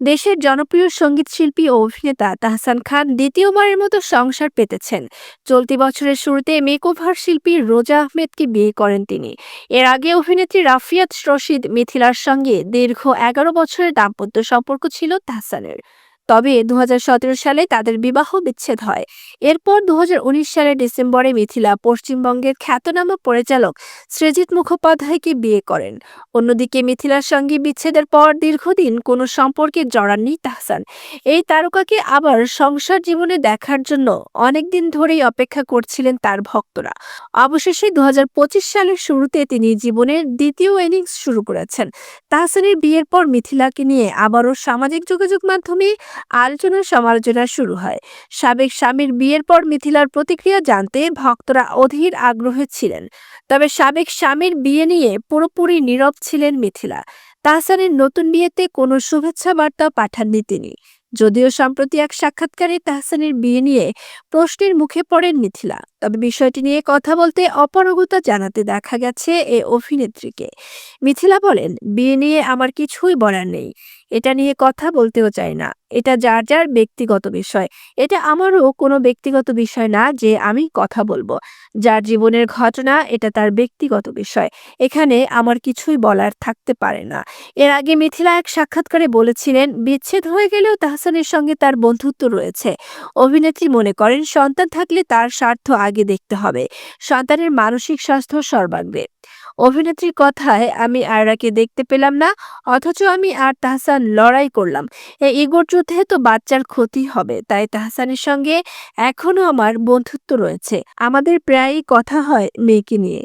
দেশের জনপ্রিয় সঙ্গীত শিল্পী ও অভিনেতা তাহসান খান দ্বিতীয়বারের মতো সংসার পেতেছেন। চলতি বছরের শুরুতে মেকওভার শিল্পী রোজা আহমেদকে বিয়ে করেন তিনি। এর আগে অভিনেত্রী রাফিয়াত রশিদ মিথিলার সঙ্গে দীর্ঘ 11 বছরের দাম্পত্য সম্পর্ক ছিল তাহসানের। তবে 2017 সালে তাদের বিবাহ বিচ্ছেদ হয়। এরপর 2019 সালের ডিসেম্বরে মিথিলা পশ্চিমবঙ্গের খ্যাতনামা পরিচালক সৃজিত মুখোপাধ্যায়কে বিয়ে করেন। অন্যদিকে মিথিলার সঙ্গে বিচ্ছেদের পর দীর্ঘদিন কোনো সম্পর্কে জড়াননি তাহসান। এই তারকাকে আবার সংসার জীবনে দেখার জন্য অনেকদিন ধরেই অপেক্ষা করছিলেন তার ভক্তরা। অবশেষে 2025 সালের শুরুতে তিনি জীবনের দ্বিতীয় ইনিংস শুরু করেছেন। তাহসানের বিয়ের পর মিথিলাকে নিয়ে আবারও সামাজিক যোগাযোগ মাধ্যমে আলোচনা সমালোচনা শুরু হয়। সাবেক স্বামীর বিয়ের পর মিথিলার প্রতিক্রিয়া জানতে ভক্তরা অধীর আগ্রহে ছিলেন। তবে সাবেক স্বামীর বিয়ে নিয়ে পুরোপুরি নীরব ছিলেন মিথিলা। তাহসানের নতুন বিয়েতে কোনো শুভেচ্ছা বার্তা পাঠাননি তিনি। যদিও সম্প্রতি এক সাক্ষাৎকারে তাহসানের বিয়ে নিয়ে প্রশ্নের মুখে পড়েন মিথিলা, তবে বিষয়টি নিয়ে কথা বলতে অপারগতা জানাতে দেখা গেছে এ অভিনেত্রীকে। মিথিলা বলেন, বিয়ে নিয়ে আমার কিছুই বলার নেই, এটা নিয়ে কথা বলতেও চাই না। এটা যার যার ব্যক্তিগত বিষয়। এটা আমারও কোনো ব্যক্তিগত বিষয় না যে আমি কথা বলবো। যার জীবনের ঘটনা, এটা তার ব্যক্তিগত বিষয়। এখানে আমার কিছুই বলার থাকতে পারে না। এর আগে মিথিলা এক সাক্ষাৎকারে বলেছিলেন, বিচ্ছেদ হয়ে গেলেও তাহসানের সঙ্গে তার বন্ধুত্ব রয়েছে। অভিনেত্রী মনে করেন, সন্তান থাকলে তার স্বার্থ আগে দেখতে হবে, সন্তানের মানসিক স্বাস্থ্য সর্বাগ্রে। অভিনেত্রীর কথায়, আমি আয়রাকে দেখতে পেলাম না, অথচ আমি আর তাহসান লড়াই করলাম। এই ইগোর যুদ্ধে তো বাচ্চার ক্ষতি হবে, তাই তাহসানের সঙ্গে এখনো আমার বন্ধুত্ব রয়েছে। আমাদের প্রায়ই কথা হয় মেয়েকে নিয়ে।